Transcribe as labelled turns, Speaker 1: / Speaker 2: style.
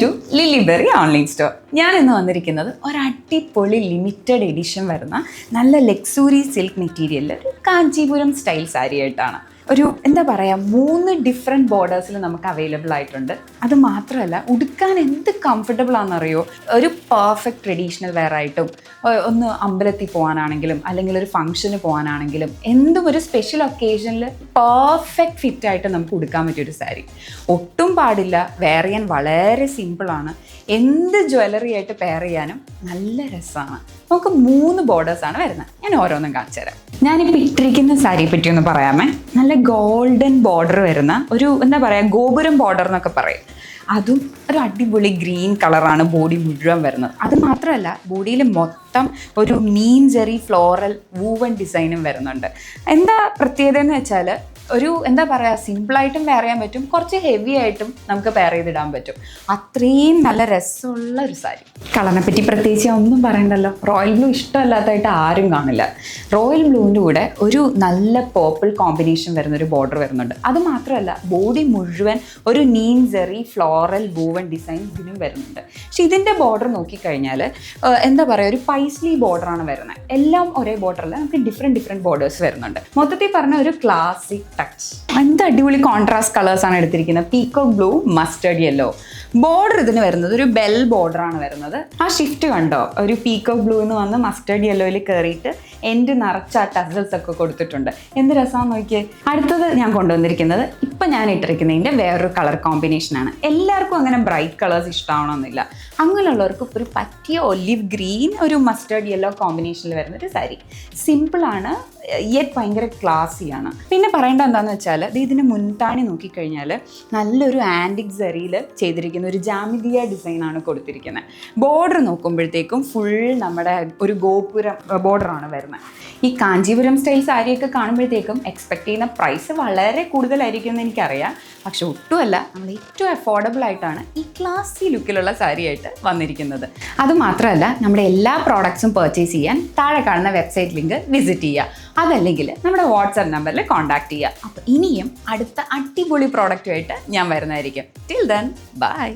Speaker 1: To ലില്ലിബെറി online store. ഞാൻ ഇന്ന് വന്നിരിക്കുന്നത് ഒരു അടിപൊളി ലിമിറ്റഡ് എഡിഷൻ വരുന്ന നല്ല ലക്സൂറി സിൽക്ക് മെറ്റീരിയലിൽ ഒരു കാഞ്ചീപുരം സ്റ്റൈൽ സാരി ആയിട്ടാണ്. ഒരു എന്താ പറയുക, 3 ഡിഫറെൻറ്റ് ബോർഡേഴ്സിൽ നമുക്ക് അവൈലബിൾ ആയിട്ടുണ്ട്. അത് മാത്രമല്ല, ഉടുക്കാൻ എന്ത് കംഫർട്ടബിൾ ആണെന്നറിയോ. ഒരു പെർഫെക്റ്റ് ട്രഡീഷണൽ വെയർ ആയിട്ടും, ഒന്ന് അമ്പലത്തിൽ പോകാനാണെങ്കിലും അല്ലെങ്കിൽ ഒരു ഫംഗ്ഷന് പോകാനാണെങ്കിലും, എന്തും ഒരു സ്പെഷ്യൽ ഒക്കേഷനിൽ പെർഫെക്റ്റ് ഫിറ്റായിട്ട് നമുക്ക് ഉടുക്കാൻ പറ്റിയൊരു സാരി. ഒട്ടും പാടില്ല, വെയർ ചെയ്യാൻ വളരെ സിമ്പിളാണ്. എന്ത് ജ്വല്ലറി ആയിട്ട് പെയർ ചെയ്യാനും നല്ല രസമാണ്. നമുക്ക് 3 ബോർഡേഴ്സാണ് വരുന്നത്. ഞാൻ ഓരോന്നും കാണിച്ചു തരാം. ഞാനിപ്പോൾ ഇട്ടിരിക്കുന്ന സാരിയെ പറ്റി ഒന്ന് പറയാമേ. നല്ല ഗോൾഡൻ ബോർഡർ വരുന്ന ഒരു എന്താ പറയുക, ഗോപുരം ബോർഡർ എന്നൊക്കെ പറയും. അതും ഒരു അടിപൊളി ഗ്രീൻ കളറാണ് ബോഡി മുഴുവൻ വരുന്നത്. അത് മാത്രമല്ല, ബോഡിയിൽ മൊത്തം ഒരു നീം ജെറി ഫ്ലോറൽ വൂവൻ ഡിസൈനും വരുന്നുണ്ട്. എന്താ പ്രത്യേകത എന്ന് വെച്ചാൽ, ഒരു എന്താ പറയുക, സിമ്പിളായിട്ടും പെയർ ചെയ്യാൻ പറ്റും, കുറച്ച് ഹെവി ആയിട്ടും നമുക്ക് പെയർ ചെയ്തിടാൻ പറ്റും. അത്രയും നല്ല രസമുള്ള ഒരു സാരി. കളറിനെ പറ്റി പ്രത്യേകിച്ച് ഒന്നും പറയണ്ടല്ലോ. റോയൽ ബ്ലൂ ഇഷ്ടമല്ലാത്തതായിട്ട് ആരും കാണില്ല. റോയൽ ബ്ലൂവിൻ്റെ കൂടെ ഒരു നല്ല പേർപ്പിൾ കോമ്പിനേഷൻ വരുന്നൊരു ബോർഡർ വരുന്നുണ്ട്. അത് മാത്രമല്ല, ബോഡി മുഴുവൻ ഒരു Neem Jerry floral woven design ഇതിനും വരുന്നുണ്ട്. പക്ഷെ ഇതിൻ്റെ ബോർഡർ നോക്കിക്കഴിഞ്ഞാൽ എന്താ പറയുക, ഒരു പൈസ്ലി ബോർഡറാണ് വരുന്നത്. എല്ലാം ഒരേ ബോർഡറല്ല, നമുക്ക് ഡിഫറെൻറ്റ് ബോർഡേഴ്സ് വരുന്നുണ്ട്. മൊത്തത്തിൽ പറഞ്ഞ ഒരു ക്ലാസിക് ടച്ച്. എന്ത് അടിപൊളി കോൺട്രാസ്റ്റ് കളേഴ്സാണ് എടുത്തിരിക്കുന്നത്. Peacock blue, mustard yellow. Border ഇതിന് വരുന്നത് ഒരു ബെൽ ബോർഡറാണ് വരുന്നത്. ആ ഷിഫ്റ്റ് കണ്ടോ, ഒരു പീക്കോക്ക് ബ്ലൂ എന്ന് വന്ന് മസ്റ്റേർഡ് യെല്ലോയിൽ കയറിയിട്ട് എൻഡ് നിറച്ച ആ ടസൽസ് ഒക്കെ കൊടുത്തിട്ടുണ്ട്. എന്ത് രസമാണെന്ന് നോക്കിയേ. അടുത്തത് ഞാൻ കൊണ്ടുവന്നിരിക്കുന്നത് ഇപ്പം ഞാൻ ഇട്ടിരിക്കുന്നതിൻ്റെ വേറൊരു കളർ കോമ്പിനേഷനാണ്. എല്ലാവർക്കും അങ്ങനെ ബ്രൈറ്റ് കളേഴ്സ് ഇഷ്ടമാവണമെന്നില്ല. അങ്ങനെയുള്ളവർക്ക് ഒരു പറ്റിയ ഒലിവ് ഗ്രീൻ, ഒരു മസ്റ്റേർഡ് യെല്ലോ കോമ്പിനേഷനിൽ വരുന്നൊരു സാരി. സിമ്പിളാണ്, യെറ്റ് ഭയങ്കര ക്ലാസ്സിയാണ്. പിന്നെ പറയേണ്ട എന്താണെന്ന് വെച്ചാൽ, ഇതിന് മുൻതാണി നോക്കിക്കഴിഞ്ഞാൽ നല്ലൊരു ആൻറ്റിക് സെറിയിൽ ചെയ്തിരിക്കുന്ന ഒരു ജാമിതിയ ഡിസൈനാണ് കൊടുത്തിരിക്കുന്നത്. ബോർഡർ നോക്കുമ്പോഴത്തേക്കും ഫുൾ നമ്മുടെ ഒരു ഗോപുരം ബോർഡറാണ് വരുന്നത്. ഈ കാഞ്ചീപുരം സ്റ്റൈൽ സാരിയൊക്കെ കാണുമ്പോഴത്തേക്കും എക്സ്പെക്ട് ചെയ്യുന്ന പ്രൈസ് വളരെ കൂടുതലായിരിക്കും എന്ന് എനിക്കറിയാം. പക്ഷെ ഒട്ടുമല്ല, നമ്മൾ ഏറ്റവും അഫോർഡബിൾ ആയിട്ടാണ് ഈ ക്ലാസി ലുക്കിലുള്ള സാരിയായിട്ട് വന്നിരിക്കുന്നത്. അതുമാത്രമല്ല, നമ്മുടെ എല്ലാ പ്രോഡക്ട്സും പർച്ചേസ് ചെയ്യാൻ താഴെ കാണുന്ന വെബ്സൈറ്റ് ലിങ്ക് വിസിറ്റ് ചെയ്യുക. അതല്ലെങ്കിൽ നമ്മുടെ വാട്സാപ്പ് നമ്പറിൽ കോൺടാക്ട് ചെയ്യുക. അപ്പോൾ ഇനിയും അടുത്ത അടിപൊളി പ്രോഡക്റ്റുമായിട്ട് ഞാൻ വരുന്നതായിരിക്കും. Till then, by.